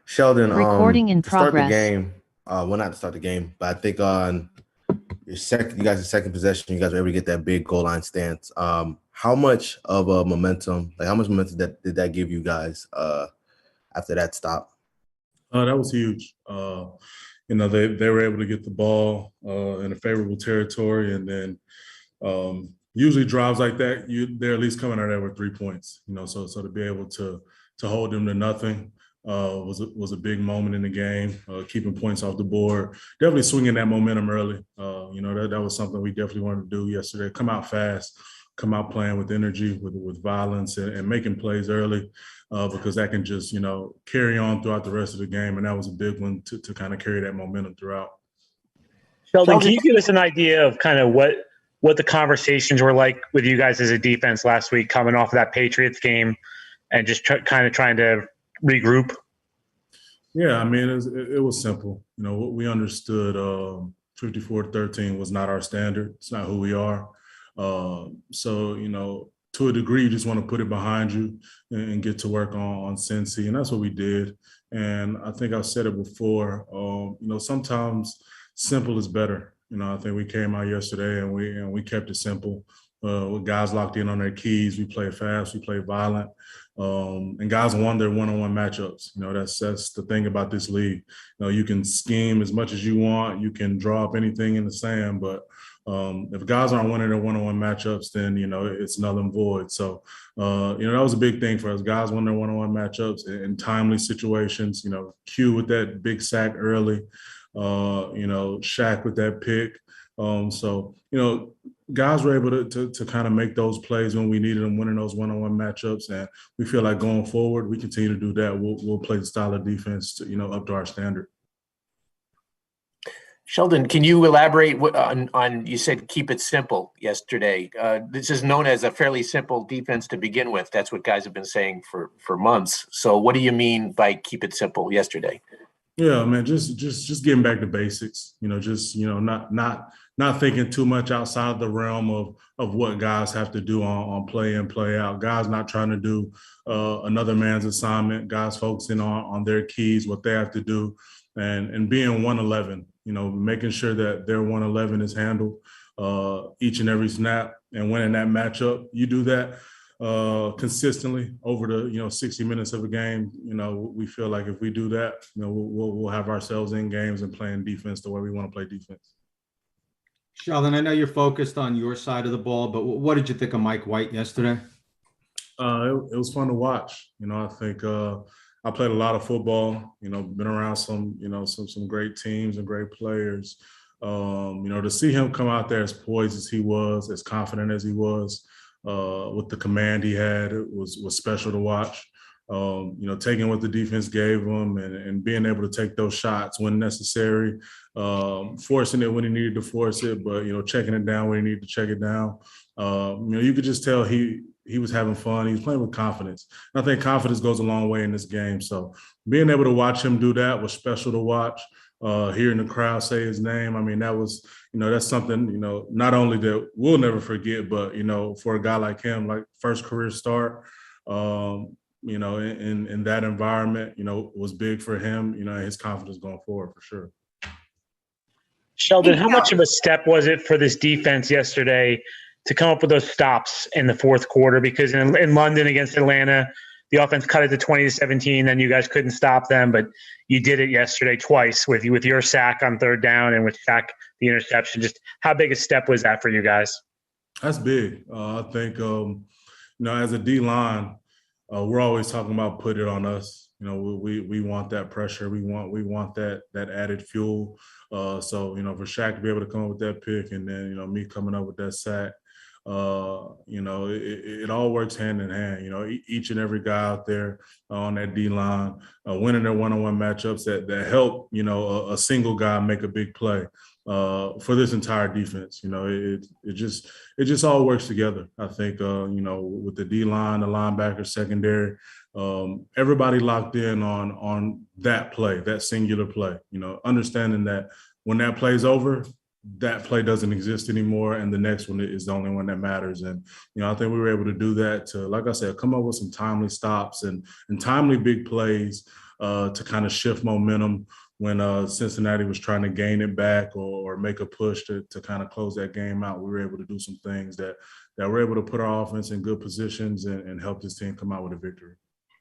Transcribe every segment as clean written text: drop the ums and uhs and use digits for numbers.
Sheldon, Recording in to start the progress. game, well, not to start the game, but I think on you guys' second possession, you guys were able to get that big goal line stance. How much of a momentum, like how much momentum did that give you guys after that stop? That was huge. They were able to get the ball in a favorable territory, and then usually drives like that, they're at least coming out there with 3 points. So to be able to hold them to nothing was a big moment in the game. Keeping points off the board, definitely swinging that momentum early. That was something we definitely wanted to do yesterday. Come out fast, come out playing with energy, with violence, and making plays early. Because that can just, carry on throughout the rest of the game. And that was a big one to kind of carry that momentum throughout. Sheldon, can you give us an idea of kind of what the conversations were like with you guys as a defense last week coming off of that Patriots game and just kind of trying to regroup? Yeah, I mean, it was simple. We understood 54-13 was not our standard. It's not who we are. To a degree, you just want to put it behind you and get to work on Cincy, and that's what we did. And I think I've said it before. Sometimes simple is better. I think we came out yesterday and we kept it simple. With guys locked in on their keys, we played fast, we played violent, and guys won their one-on-one matchups. That's the thing about this league. You can scheme as much as you want, you can draw up anything in the sand, but if guys aren't winning their one-on-one matchups, then, it's null and void. So, that was a big thing for us. Guys win their one-on-one matchups in timely situations, Q with that big sack early, Shaq with that pick. Guys were able to kind of make those plays when we needed them, winning those one-on-one matchups. And we feel like going forward, we continue to do that. We'll play the style of defense, up to our standard. Sheldon, can you elaborate on you said keep it simple yesterday. This is known as a fairly simple defense to begin with. That's what guys have been saying for months. So what do you mean by keep it simple yesterday? Yeah, man, just getting back to basics, not thinking too much outside the realm of what guys have to do on play in, play out. Guys not trying to do another man's assignment, guys focusing on their keys, what they have to do, and being 111, making sure that their 111 is handled each and every snap and winning that matchup. You do that consistently over the 60 minutes of a game. We feel like if we do that, we'll have ourselves in games and playing defense the way we want to play defense. Sheldon, I know you're focused on your side of the ball, but what did you think of Mike White yesterday? It was fun to watch. I think I played a lot of football, been around some great teams and great players. To see him come out there as poised as he was, as confident as he was, with the command he had, it was special to watch. Taking what the defense gave him and being able to take those shots when necessary, forcing it when he needed to force it, but, checking it down when he needed to check it down. You could just tell he was having fun. He was playing with confidence. And I think confidence goes a long way in this game. So being able to watch him do that was special to watch. Hearing the crowd say his name, I mean, that was, that's something, not only that we'll never forget, but, for a guy like him, like first career start, in that environment, was big for him, his confidence going forward for sure. Sheldon, how much of a step was it for this defense yesterday to come up with those stops in the fourth quarter? Because in London against Atlanta, the offense cut it to 20-17, then you guys couldn't stop them, but you did it yesterday twice with your sack on third down and with Shaq, the interception. Just how big a step was that for you guys? That's big. I think, as a D-line, we're always talking about put it on us. We want that pressure. We want that added fuel. For Shaq to be able to come up with that pick and then, me coming up with that sack, it all works hand in hand. Each and every guy out there on that D-line winning their one-on-one matchups that help, a single guy make a big play for this entire defense. It just all works together. I think, with the D-line, the linebacker, secondary, everybody locked in on that play, that singular play, understanding that when that play's over, that play doesn't exist anymore, and the next one is the only one that matters. And, I think we were able to do that to, like I said, come up with some timely stops and timely big plays to kind of shift momentum when Cincinnati was trying to gain it back or make a push to kind of close that game out. We were able to do some things that were able to put our offense in good positions and help this team come out with a victory.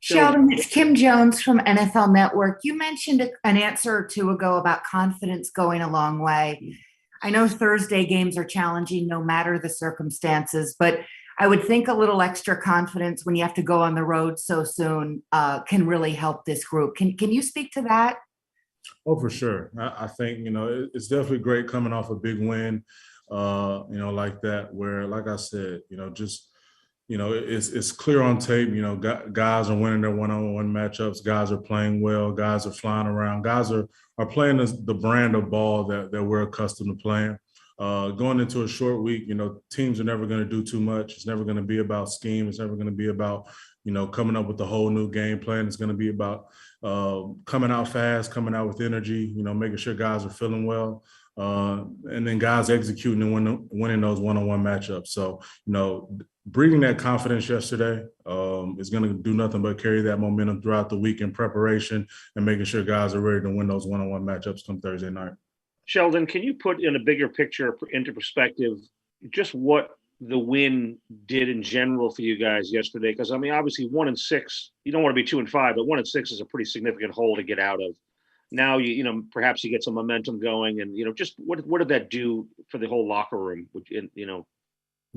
Sheldon, it's Kim Jones from NFL Network. You mentioned an answer or two ago about confidence going a long way. I know Thursday games are challenging no matter the circumstances, but I would think a little extra confidence when you have to go on the road so soon can really help this group. Can you speak to that? Oh, for sure. I think, it's definitely great coming off a big win, like that, where, like I said, it's clear on tape, guys are winning their one-on-one matchups. Guys are playing well. Guys are flying around. Guys are playing the brand of ball that we're accustomed to playing. Going into a short week, teams are never going to do too much. It's never going to be about scheme. It's never going to be about, coming up with a whole new game plan. It's going to be about coming out fast, coming out with energy, making sure guys are feeling well. And then guys executing and winning those one-on-one matchups. So, breeding that confidence yesterday is going to do nothing but carry that momentum throughout the week in preparation and making sure guys are ready to win those one-on-one matchups come Thursday night. Sheldon, can you put in a bigger picture into perspective just what the win did in general for you guys yesterday? Because, obviously 1-6, you don't want to be 2-5, but 1-6 is a pretty significant hole to get out of. Now, perhaps you get some momentum going and, just what did that do for the whole locker room?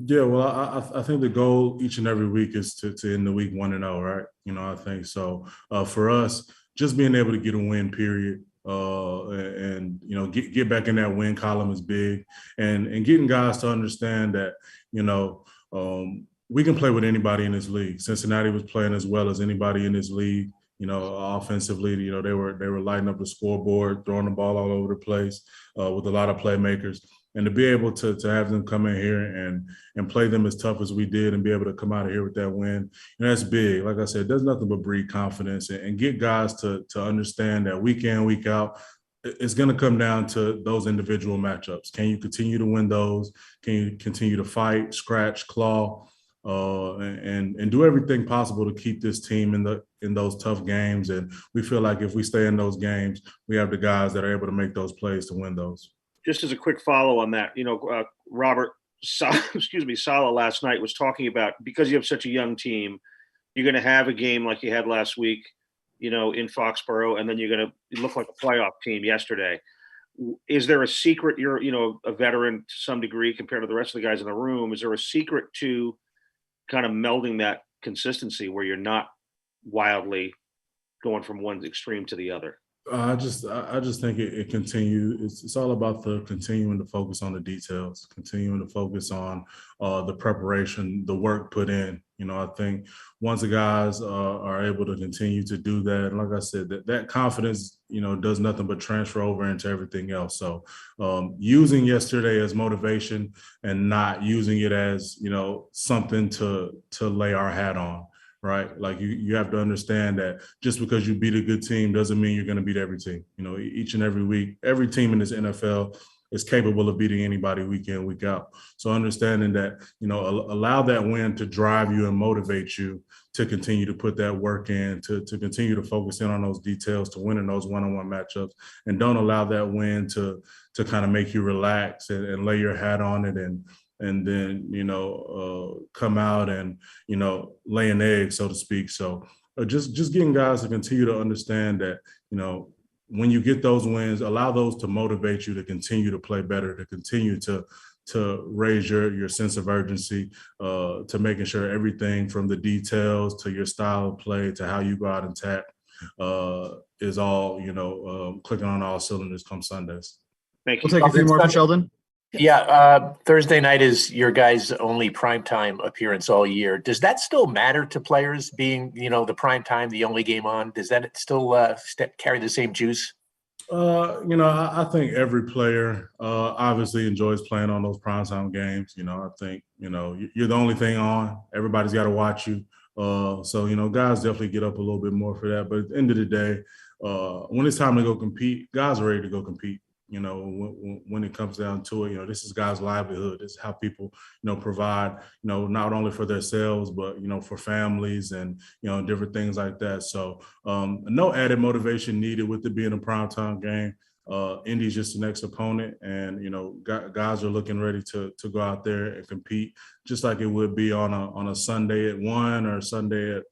Yeah, well, I think the goal each and every week is to end the week 1-0, right? I think so. For us, just being able to get a win, period, and get back in that win column is big, and getting guys to understand that we can play with anybody in this league. Cincinnati was playing as well as anybody in this league. Offensively, they were lighting up the scoreboard, throwing the ball all over the place with a lot of playmakers. And to be able to have them come in here and play them as tough as we did and be able to come out of here with that win, that's big. Like I said, there's nothing but breed confidence and get guys to understand that week in, week out, it's going to come down to those individual matchups. Can you continue to win those? Can you continue to fight, scratch, claw, and do everything possible to keep this team in those tough games? And we feel like if we stay in those games, we have the guys that are able to make those plays to win those. Just as a quick follow on that, Robert Saleh last night was talking about, because you have such a young team, you're going to have a game like you had last week, in Foxborough, and then you're going to look like a playoff team yesterday. Is there a secret? You're, a veteran to some degree compared to the rest of the guys in the room. Is there a secret to kind of melding that consistency where you're not wildly going from one extreme to the other? I just think it continues. It's all about the continuing to focus on the details, continuing to focus on the preparation, the work put in. I think once the guys are able to continue to do that, and like I said, that confidence, does nothing but transfer over into everything else. So using yesterday as motivation and not using it as, something to lay our hat on. Right. Like you have to understand that just because you beat a good team doesn't mean you're going to beat every team. Each and every week, every team in this NFL is capable of beating anybody week in, week out. So understanding that, allow that win to drive you and motivate you to continue to put that work in, to continue to focus in on those details, to win in those one-on-one matchups, and don't allow that win to kind of make you relax and lay your hat on it and then, come out and, lay an egg, so to speak. So just getting guys to continue to understand that, when you get those wins, allow those to motivate you to continue to play better, to continue to raise your sense of urgency, to making sure everything from the details to your style of play to how you go out and tap is all, clicking on all cylinders come Sundays. Thank you. We'll take a few more for Sheldon. Yeah, Thursday night is your guys' only primetime appearance all year. Does that still matter to players being, the primetime, the only game on? Does that still carry the same juice? I think every player obviously enjoys playing on those primetime games. I think, you're the only thing on. Everybody's got to watch you. So, guys definitely get up a little bit more for that. But at the end of the day, when it's time to go compete, guys are ready to go compete. when it comes down to it, this is guys' livelihood. This is how people, provide, not only for themselves, but, for families and, different things like that. So no added motivation needed with it being a primetime game. Indy's just the next opponent, and guys are looking ready to go out there and compete, just like it would be on a Sunday at 1 or Sunday at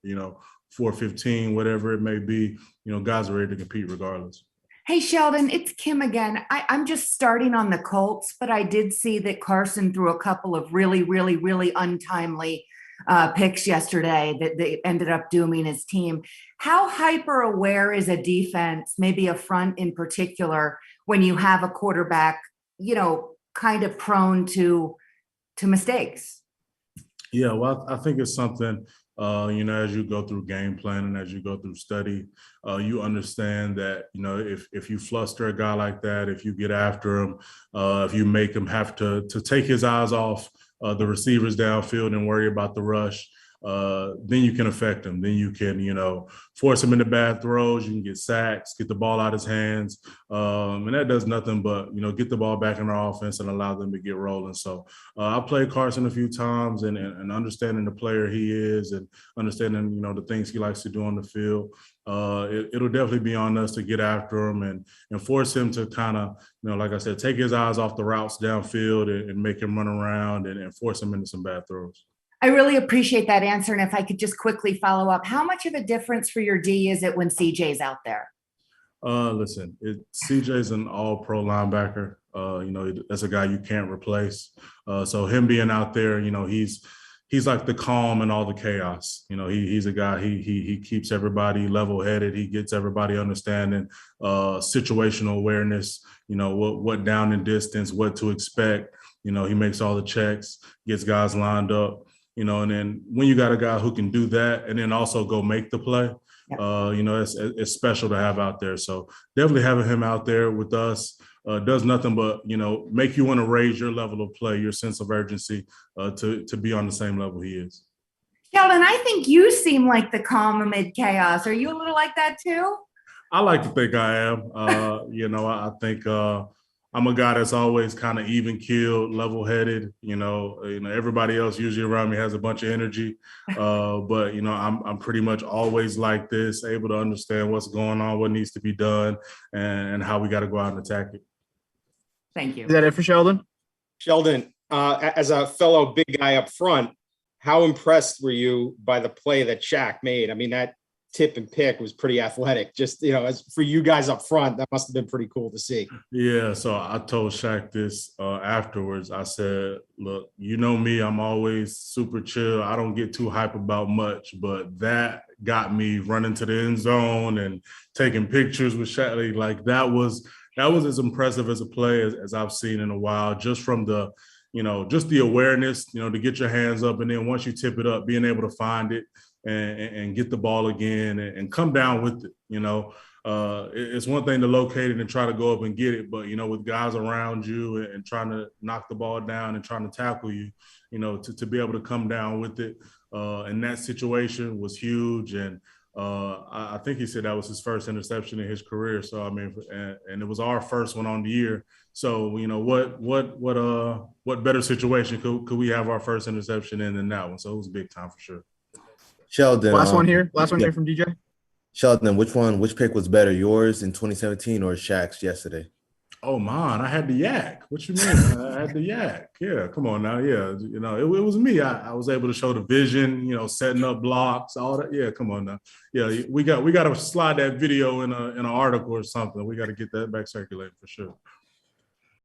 4:15, whatever it may be. Guys are ready to compete regardless. Hey, Sheldon, it's Kim again. I'm just starting on the Colts, but I did see that Carson threw a couple of really, really, really untimely picks yesterday that they ended up dooming his team. How hyper aware is a defense, maybe a front in particular, when you have a quarterback, kind of prone to mistakes? Yeah, well, I think it's something, as you go through game planning, as you go through study, you understand that, if you fluster a guy like that, if you get after him, if you make him have to take his eyes off the receivers downfield and worry about the rush, then you can affect him. Then you can, force him into bad throws. You can get sacks, get the ball out of his hands. And that does nothing but, get the ball back in our offense and allow them to get rolling. So I played Carson a few times and understanding the player he is and understanding, the things he likes to do on the field. It'll definitely be on us to get after him and force him to kind of, like I said, take his eyes off the routes downfield and make him run around and force him into some bad throws. I really appreciate that answer. And if I could just quickly follow up, how much of a difference for your D is it when CJ's out there? Listen, CJ's an all-pro linebacker. That's a guy you can't replace. So him being out there, he's like the calm in all the chaos. He's a guy, he keeps everybody level-headed. He gets everybody understanding situational awareness, what down and distance, what to expect. He makes all the checks, gets guys lined up. And then when you got a guy who can do that and then also go make the play, it's special to have out there. So definitely having him out there with us does nothing but, make you want to raise your level of play, your sense of urgency to be on the same level he is. Sheldon, I think you seem like the calm amid chaos. Are you a little like that too? I like to think I am. I think I'm a guy that's always kind of even-keeled, level-headed. Everybody else usually around me has a bunch of energy, but I'm pretty much always like this, able to understand what's going on, what needs to be done, and how we got to go out and attack it. Thank you. Is that it for Sheldon? Sheldon, as a fellow big guy up front, how impressed were you by the play that Shaq made? I mean, that tip and pick was pretty athletic. Just, as for you guys up front, that must have been pretty cool to see. Yeah, so I told Shaq this afterwards. I said, look, you know me, I'm always super chill. I don't get too hype about much, but that got me running to the end zone and taking pictures with Shaq. Like that was as impressive as a play as I've seen in a while, just from the, just the awareness, to get your hands up. And then once you tip it up, being able to find it and get the ball again and come down with it. It's one thing to locate it and try to go up and get it, but, with guys around you and trying to knock the ball down and trying to tackle you, to be able to come down with it in that situation was huge. And I think he said that was his first interception in his career. So, and it was our first one on the year. So, what better situation could we have our first interception in than that one? So it was big time for sure. Sheldon. Last one here from DJ. Sheldon, which pick was better, yours in 2017 or Shaq's yesterday? Oh, man, I had the yak. What you mean? I had the yak. Yeah, come on now. Yeah, it was me. I was able to show the vision, setting up blocks, all that. Yeah, come on now. Yeah, we got to slide that video in an article or something. We got to get that back circulating for sure.